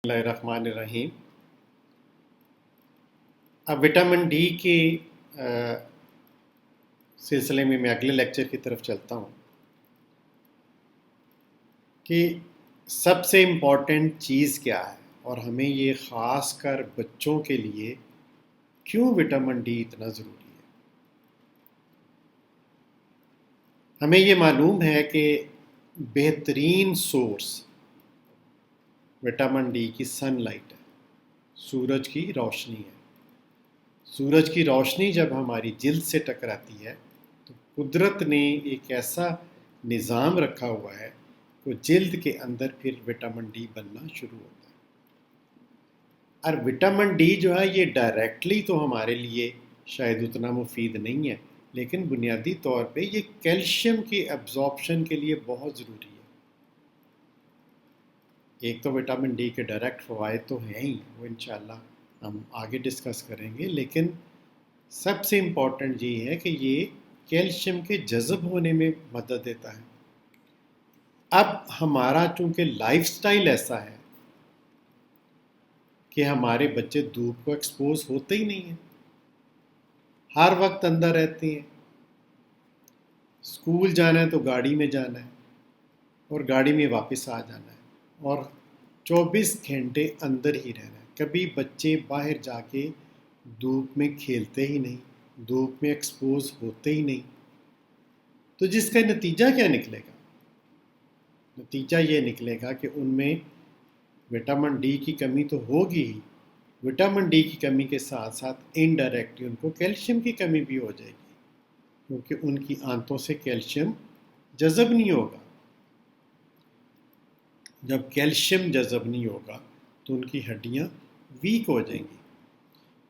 اللہ الرحمن الرحیم۔ اب وٹامن ڈی کے سلسلے میں اگلے لیکچر کی طرف چلتا ہوں کہ سب سے امپورٹنٹ چیز کیا ہے اور ہمیں یہ خاص کر بچوں کے لیے کیوں وٹامن ڈی اتنا ضروری ہے۔ ہمیں یہ معلوم ہے کہ بہترین سورس وٹامن ڈی کی سن لائٹ ہے، سورج کی روشنی ہے۔ سورج کی روشنی جب ہماری جلد سے ٹکراتی ہے تو قدرت نے ایک ایسا نظام رکھا ہوا ہے کہ جلد کے اندر پھر وٹامن ڈی بننا شروع ہوتا ہے۔ اور وٹامن ڈی جو ہے یہ ڈائریکٹلی تو ہمارے لیے شاید اتنا مفید نہیں ہے، لیکن بنیادی طور پہ یہ کیلشیم کی ایبزارپشن کے لیے بہت ضروری ہے۔ ایک تو وٹامن ڈی کے ڈائریکٹ فوائد تو ہیں ہی، وہ انشاءاللہ ہم آگے ڈسکس کریں گے، لیکن سب سے امپورٹنٹ یہ ہے کہ یہ کیلشیم کے جذب ہونے میں مدد دیتا ہے۔ اب ہمارا چونکہ لائف سٹائل ایسا ہے کہ ہمارے بچے دھوپ کو ایکسپوز ہوتے ہی نہیں ہیں، ہر وقت اندر رہتے ہیں، اسکول جانا ہے تو گاڑی میں جانا ہے اور گاڑی میں واپس آ جانا ہے اور 24 گھنٹے اندر ہی رہنا ہے۔ کبھی بچے باہر جا کے دھوپ میں کھیلتے ہی نہیں، دھوپ میں ایکسپوز ہوتے ہی نہیں، تو جس کا نتیجہ کیا نکلے گا؟ نتیجہ یہ نکلے گا کہ ان میں وٹامن ڈی کی کمی تو ہوگی ہی، وٹامن ڈی کی کمی کے ساتھ ساتھ انڈائریکٹلی ان کو کیلشیم کی کمی بھی ہو جائے گی، کیونکہ ان کی آنتوں سے کیلشیم جذب نہیں ہوگا۔ جب کیلشیم جذب نہیں ہوگا تو ان کی ہڈیاں ویک ہو جائیں گی،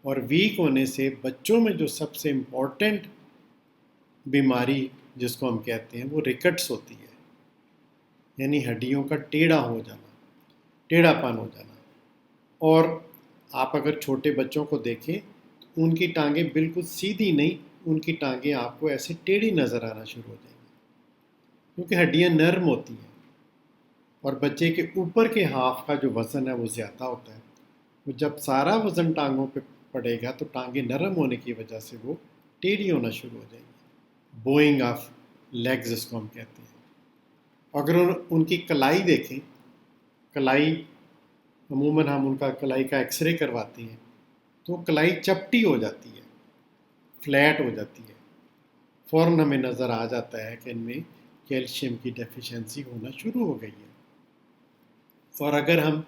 اور ویک ہونے سے بچوں میں جو سب سے امپورٹنٹ بیماری جس کو ہم کہتے ہیں وہ ریکٹس ہوتی ہے، یعنی ہڈیوں کا ٹیڑھا ہو جانا، ٹیڑھا پن ہو جانا۔ اور آپ اگر چھوٹے بچوں کو دیکھیں تو ان کی ٹانگیں بالکل سیدھی نہیں، ان کی ٹانگیں آپ کو ایسے ٹیڑھی نظر آنا شروع ہو جائیں گی، کیونکہ ہڈیاں نرم ہوتی ہیں اور بچے کے اوپر کے ہاف کا جو وزن ہے وہ زیادہ ہوتا ہے۔ وہ جب سارا وزن ٹانگوں پہ پڑے گا تو ٹانگیں نرم ہونے کی وجہ سے وہ ٹیڑھی ہونا شروع ہو جائیں گی، بوئنگ آف لیگز جس کو ہم کہتے ہیں۔ اگر ان کی کلائی دیکھیں، کلائی عموماً ہم ان کا کلائی کا ایکس رے کرواتے ہیں تو کلائی چپٹی ہو جاتی ہے، فلیٹ ہو جاتی ہے، فوراً ہمیں نظر آ جاتا ہے کہ ان میں کیلشیم کی ڈیفیشنسی ہونا شروع ہو گئی ہے۔ اور اگر ہم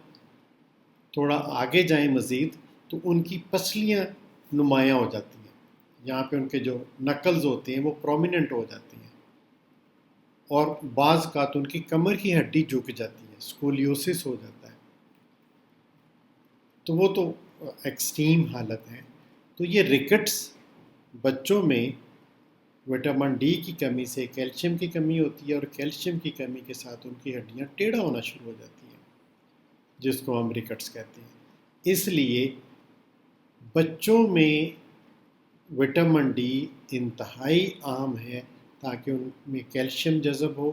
تھوڑا آگے جائیں مزید تو ان کی پسلیاں نمایاں ہو جاتی ہیں، یہاں پہ ان کے جو نکلز ہوتے ہیں وہ پرومیننٹ ہو جاتے ہیں، اور بعض کا تو ان کی کمر کی ہڈی جھک جاتی ہے، اسکولیوسس ہو جاتا ہے، تو وہ تو ایکسٹریم حالت ہے۔ تو یہ ریکٹس بچوں میں وٹامن ڈی کی کمی سے کیلشیم کی کمی ہوتی ہے، اور کیلشیم کی کمی کے ساتھ ان کی ہڈیاں ٹیڑھا ہونا شروع ہو جاتی ہیں، جس کو ہم ریکٹس کہتے ہیں۔ اس لیے بچوں میں وٹامن ڈی انتہائی عام ہے تاکہ ان میں کیلشیم جذب ہو،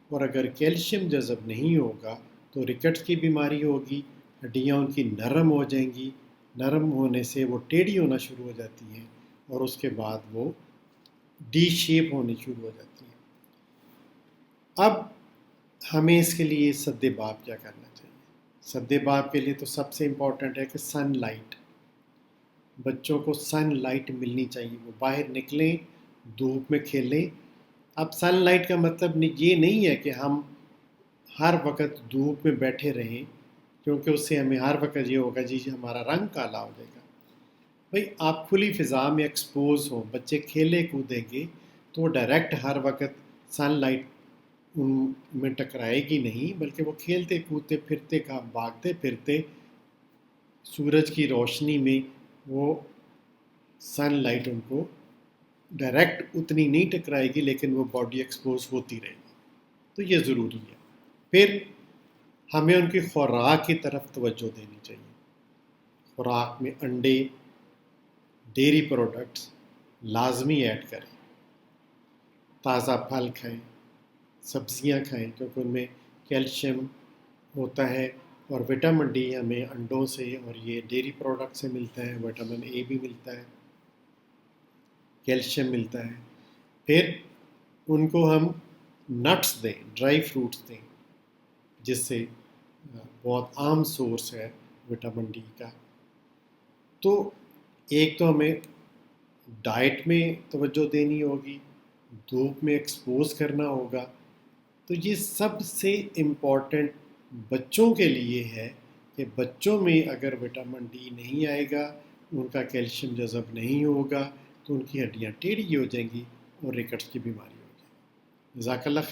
اور اگر کیلشیم جذب نہیں ہوگا تو ریکٹس کی بیماری ہوگی، ہڈیاں ان کی نرم ہو جائیں گی، نرم ہونے سے وہ ٹیڑھی ہونا شروع ہو جاتی ہیں، اور اس کے بعد وہ ڈی شیپ ہونی شروع ہو جاتی ہیں۔ اب ہمیں اس کے لیے سد باب کیا کرنا چاہیے؟ سد باب کے لیے تو سب سے امپورٹنٹ ہے کہ سن لائٹ، بچوں کو سن لائٹ ملنی چاہیے، وہ باہر نکلیں، دھوپ میں کھیلیں۔ اب سن لائٹ کا مطلب یہ نہیں ہے کہ ہم ہر وقت دھوپ میں بیٹھے رہیں، کیونکہ اس سے ہمیں ہر وقت یہ ہوگا جی ہمارا رنگ کالا ہو جائے گا۔ بھئی آپ کھلی فضا میں ایکسپوز ہوں، بچے کھیلے کودیں گے تو وہ ڈائریکٹ ہر وقت سن لائٹ ان میں ٹکرائے گی نہیں، بلکہ وہ کھیلتے کودتے پھرتے بھاگتے پھرتے سورج کی روشنی میں وہ سن لائٹ ان کو ڈائریکٹ اتنی نہیں ٹکرائے گی، لیکن وہ باڈی ایکسپوز ہوتی رہے گی، تو یہ ضروری ہے۔ پھر ہمیں ان کی خوراک کی طرف توجہ دینی چاہیے۔ خوراک میں انڈے، ڈیری پروڈکٹس لازمی ایڈ کریں، تازہ پھل کھائیں، سبزیاں کھائیں، کیونکہ ان میں کیلشیم ہوتا ہے، اور وٹامن ڈی ہمیں انڈوں سے اور یہ ڈیری پروڈکٹ سے ملتا ہے، وٹامن اے بھی ملتا ہے، کیلشیم ملتا ہے۔ پھر ان کو ہم نٹس دیں، ڈرائی فروٹس دیں، جس سے بہت عام سورس ہے وٹامن ڈی کا۔ تو ایک تو ہمیں ڈائٹ میں توجہ دینی ہوگی، دھوپ میں ایکسپوز کرنا ہوگا۔ تو یہ سب سے امپورٹنٹ بچوں کے لیے ہے کہ بچوں میں اگر وٹامن ڈی نہیں آئے گا، ان کا کیلشیم جذب نہیں ہوگا، تو ان کی ہڈیاں ٹیڑھی ہو جائیں گی اور ریکٹس کی بیماری ہو جائے گی۔ جزاک اللہ خیر۔